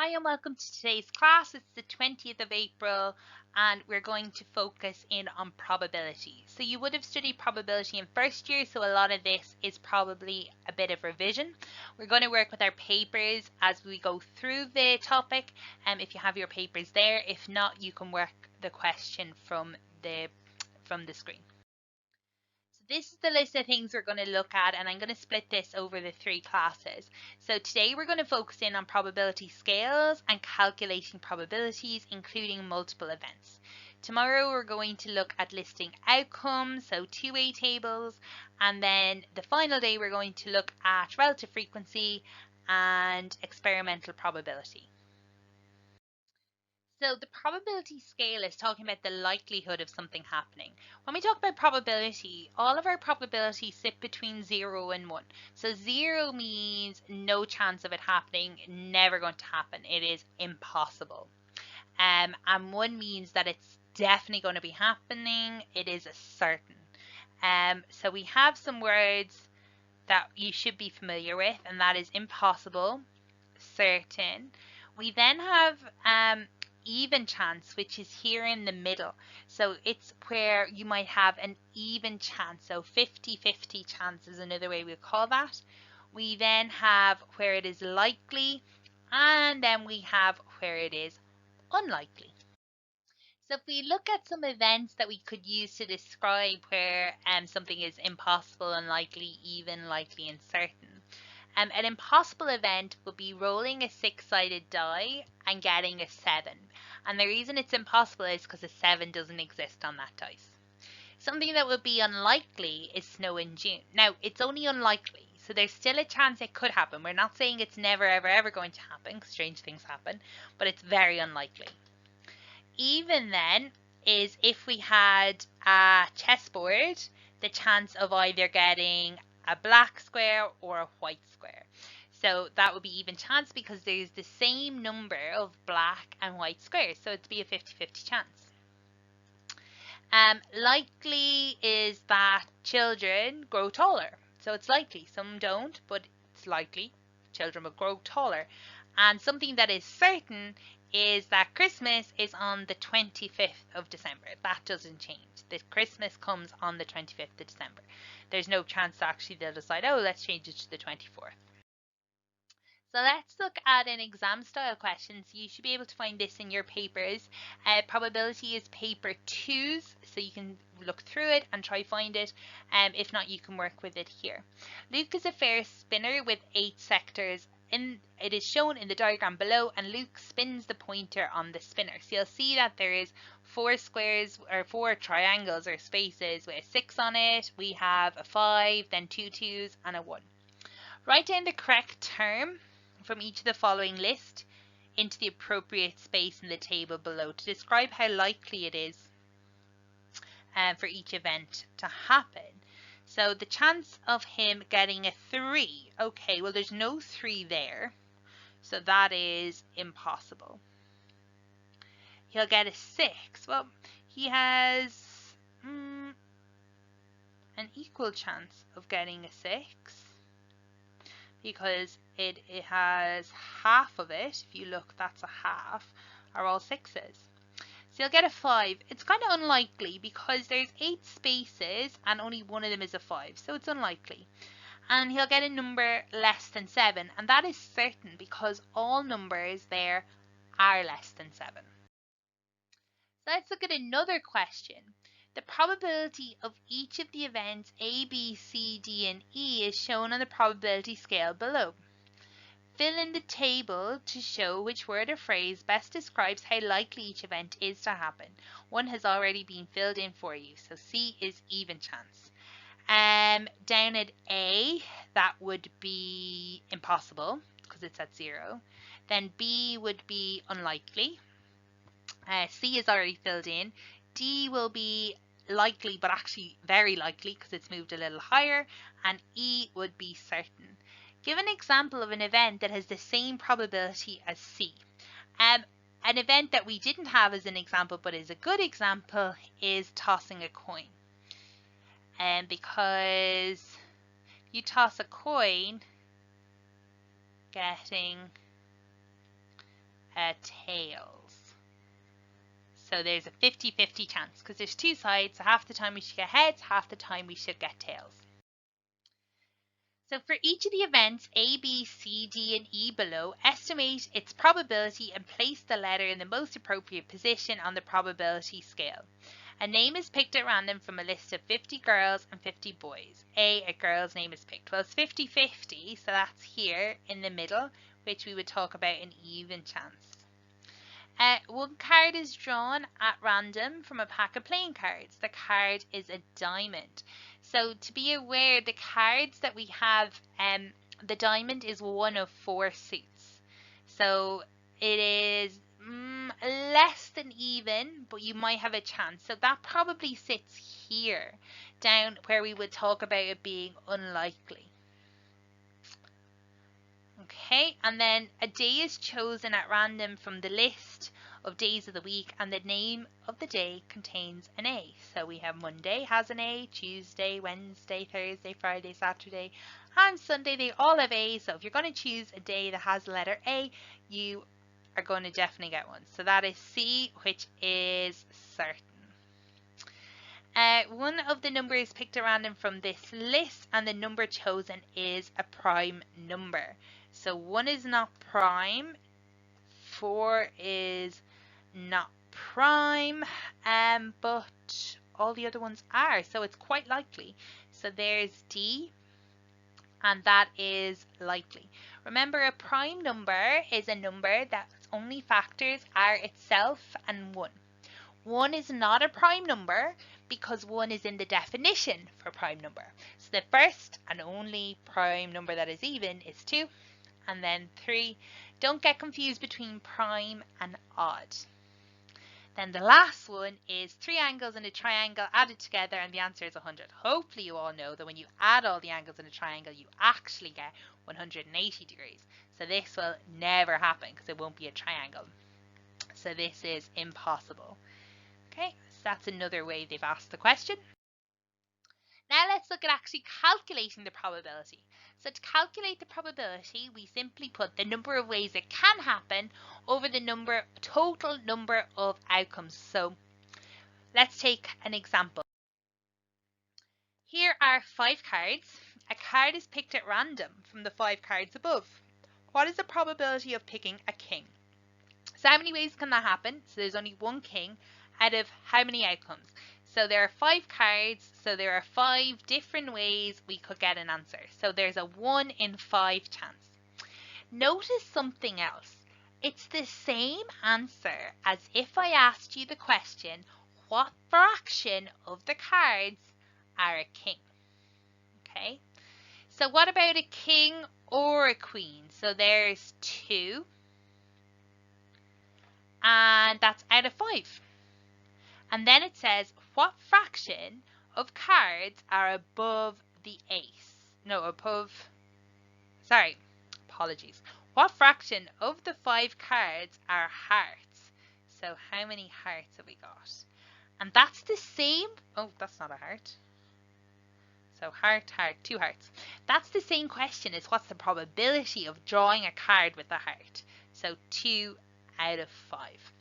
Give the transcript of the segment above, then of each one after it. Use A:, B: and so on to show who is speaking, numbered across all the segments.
A: Hi and welcome to today's class. It's the 20th of April and we're going to focus in on probability. So you would have studied probability in first year, so a lot of this is probably a bit of revision. We're going to work with our papers as we go through the topic, and if you have your papers there, if not, you can work the question from the screen. This is the list of things we're going to look at, and I'm going to split this over the 3 classes. So today we're going to focus in on probability scales and calculating probabilities, including multiple events. Tomorrow we're going to look at listing outcomes, so two-way tables, and then the final day we're going to look at relative frequency and experimental probability. So the probability scale is talking about the likelihood of something happening. When we talk about probability, all of our probabilities sit between 0 and 1. So 0 means no chance of it happening, never going to happen. It is impossible. And 1 means that it's definitely going to be happening. It is a certain. So we have some words that you should be familiar with, and that is impossible, certain. We then have even chance, which is here in the middle. So it's where you might have an even chance. So 50-50 chance is another way we call that. We then have where it is likely, and then we have where it is unlikely. So if we look at some events that we could use to describe where something is impossible, unlikely, even, likely, and certain. An impossible event would be rolling a 6-sided die and getting a 7. And the reason it's impossible is because a 7 doesn't exist on that dice. Something that would be unlikely is snow in June. Now, it's only unlikely, so there's still a chance it could happen. We're not saying it's never, ever, ever going to happen, because strange things happen, but it's very unlikely. Even then is if we had a chessboard, the chance of either getting a black square or a white square. So that would be even chance because there's the same number of black and white squares. So it'd be a 50-50 chance. Likely is that children grow taller. So it's likely. Some don't, but it's likely children will grow taller. And something that is certain is that Christmas is on the 25th of December. That doesn't change. The Christmas comes on the 25th of December. There's no chance actually they'll decide, oh, let's change it to the 24th. So let's look at an exam style question. So you should be able to find this in your papers. Probability is paper 2's, so you can look through it and try find it. If not, you can work with it here. Luke is a fair spinner with 8 sectors. It is shown in the diagram below, and Luke spins the pointer on the spinner. So you'll see that there is 4 squares or 4 triangles or spaces with a 6 on it. We have a 5, then 2 2's and a 1. Write down the correct term from each of the following list into the appropriate space in the table below to describe how likely it is for each event to happen. So the chance of him getting a 3, okay, well there's no 3 there, so that is impossible. He'll get a 6, well he has an equal chance of getting a 6. Because it has half of it, if you look, that's a half, are all 6's. So you'll get a 5. It's kind of unlikely because there's 8 spaces and only one of them is a 5, so it's unlikely. And he'll get a number less than 7, and that is certain because all numbers there are less than 7. So let's look at another question. The probability of each of the events A, B, C, D, and E is shown on the probability scale below. Fill in the table to show which word or phrase best describes how likely each event is to happen. One has already been filled in for you, so C is even chance. Down at A, that would be impossible because it's at 0. Then B would be unlikely. C is already filled in. D will be likely, but actually very likely because it's moved a little higher, and E would be certain. Give an example of an event that has the same probability as C. An event that we didn't have as an example but is a good example is tossing a coin. Because you toss a coin, getting tails. So there's a 50-50 chance because there's two sides. So half the time we should get heads, half the time we should get tails. So for each of the events A, B, C, D, and E below, estimate its probability and place the letter in the most appropriate position on the probability scale. A name is picked at random from a list of 50 girls and 50 boys. A girl's name is picked. Well, it's 50-50, so that's here in the middle, which we would talk about an even chance. One card is drawn at random from a pack of playing cards. The card is a diamond. So to be aware, the cards that we have, the diamond is one of 4 suits. So it is less than even, but you might have a chance. So that probably sits here, down where we would talk about it being unlikely. Okay, and then a day is chosen at random from the list of days of the week, and the name of the day contains an A. So we have Monday has an A, Tuesday, Wednesday, Thursday, Friday, Saturday, and Sunday. They all have A. So if you're going to choose a day that has the letter A, you are going to definitely get one. So that is C, which is certain. One of the numbers picked at random from this list, and the number chosen is a prime number. So 1 is not prime, 4 is not prime, but all the other ones are, so it's quite likely. So there's D, and that is likely. Remember, a prime number is a number that only factors are itself and 1. 1 is not a prime number because 1 is in the definition for prime number. So the first and only prime number that is even is 2, and then 3. Don't get confused between prime and odd. Then the last one is 3 angles in a triangle added together, and the answer is 100. Hopefully you all know that when you add all the angles in a triangle, you actually get 180 degrees. So this will never happen because it won't be a triangle. So this is impossible. Okay, so that's another way they've asked the question. Now let's look at actually calculating the probability. So to calculate the probability, we simply put the number of ways it can happen over the total number of outcomes. So let's take an example. Here are 5 cards. A card is picked at random from the 5 cards above. What is the probability of picking a king? So how many ways can that happen? So there's only one king out of how many outcomes? So there are 5 cards, so there are 5 different ways we could get an answer. So there's a 1 in 5 chance. Notice something else. It's the same answer as if I asked you the question, what fraction of the cards are a king? Okay, so what about a king or a queen? So there's 2. And that's out of 5. And then it says, what fraction of cards are above the ace? No, apologies. What fraction of the 5 cards are hearts? So how many hearts have we got? And that's the same, oh, that's not a heart. So heart, 2 hearts. That's the same question as what's the probability of drawing a card with a heart? So 2 out of 5.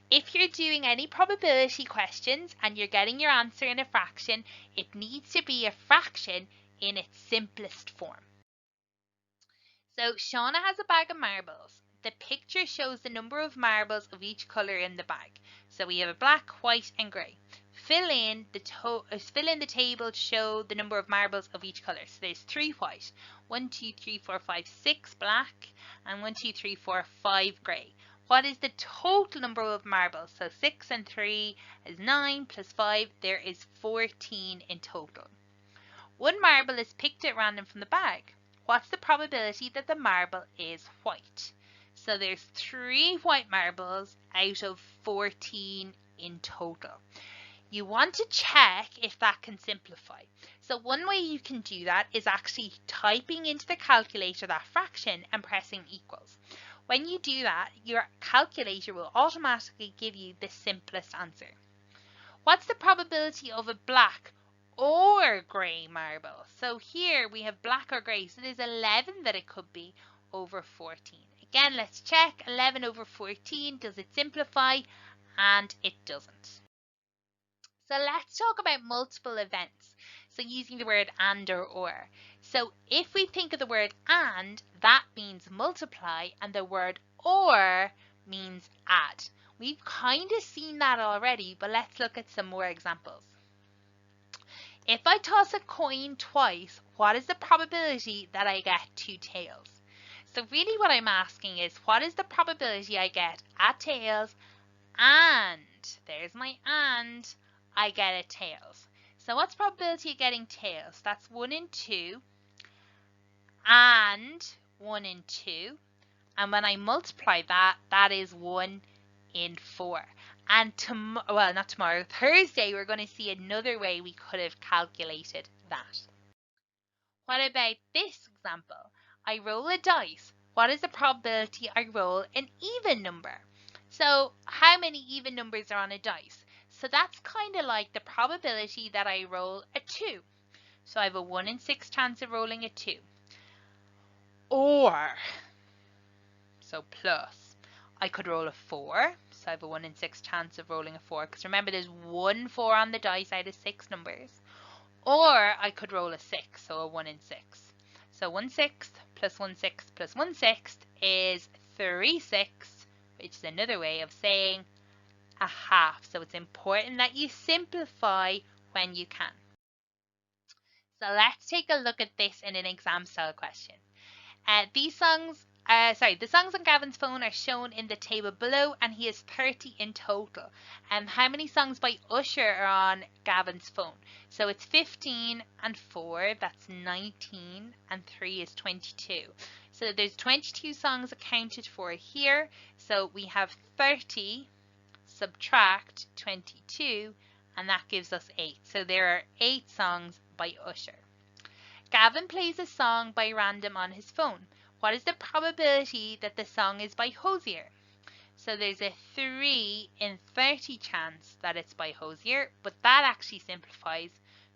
A: If you're doing any probability questions and you're getting your answer in a fraction, it needs to be a fraction in its simplest form. So Shauna has a bag of marbles. The picture shows the number of marbles of each colour in the bag. So we have a black, white and grey. Fill in the table to show the number of marbles of each colour. So there's 3 white, 1, 2, 3, 4, 5, 6 black, and 1, 2, 3, 4, 5 grey. What is the total number of marbles? So 6 and 3 is 9 plus 5. There is 14 in total. 1 marble is picked at random from the bag. What's the probability that the marble is white? So there's 3 white marbles out of 14 in total. You want to check if that can simplify. So one way you can do that is actually typing into the calculator that fraction and pressing equals. When you do that, your calculator will automatically give you the simplest answer. What's the probability of a black or grey marble? So here we have black or grey, so there's 11 that it could be over 14. Again, let's check. 11 over 14, does it simplify? And it doesn't. So let's talk about multiple events. So using the word and or. So if we think of the word and, that means multiply, and the word or means add. We've kind of seen that already, but let's look at some more examples. If I toss a coin twice, what is the probability that I get 2 tails? So really what I'm asking is, what is the probability I get a tails and, there's my and, I get a tails. So what's probability of getting tails? That's 1 in 2 and 1 in 2. And when I multiply that, that is 1 in 4. And well, not tomorrow, Thursday, we're going to see another way we could have calculated that. What about this example? I roll a dice. What is the probability I roll an even number? So how many even numbers are on a dice? So that's kind of like the probability that I roll a 2. So I have a 1 in 6 chance of rolling a 2. Or, so plus, I could roll a 4. So I have a 1 in 6 chance of rolling a 4. Because remember, there's 1 4 on the dice out of 6 numbers. Or I could roll a 6, so a 1 in 6. So 1/6 plus 1/6 plus 1/6 is 3/6, which is another way of saying a half. So it's important that you simplify when you can. So let's take a look at this in an exam style question. The songs on Gavin's phone are shown in the table below, and he has 30 in total. And how many songs by Usher are on Gavin's phone? So it's 15 and 4, that's 19, and 3 is 22. So there's 22 songs accounted for here. So we have 30 subtract 22, and that gives us 8. So there are 8 songs by Usher. Gavin plays a song by random on his phone. What is the probability that the song is by Hosier? So there's a 3 in 30 chance that it's by Hosier, but that actually simplifies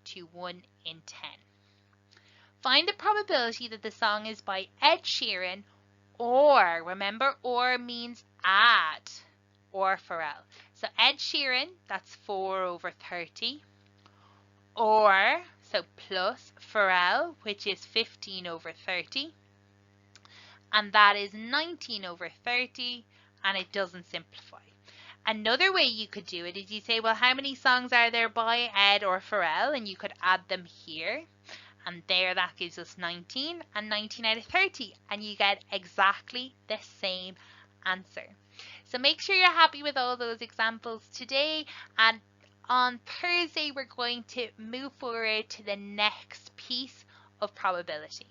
A: to 1 in 10. Find the probability that the song is by Ed Sheeran, or, remember, or means add, or Pharrell. So Ed Sheeran, that's 4 over 30. Or, so plus Pharrell, which is 15 over 30. And that is 19 over 30, and it doesn't simplify. Another way you could do it is you say, well, how many songs are there by Ed or Pharrell? And you could add them here. And there, that gives us 19, and 19 out of 30. And you get exactly the same answer. So make sure you're happy with all those examples today. And on Thursday, we're going to move forward to the next piece of probability.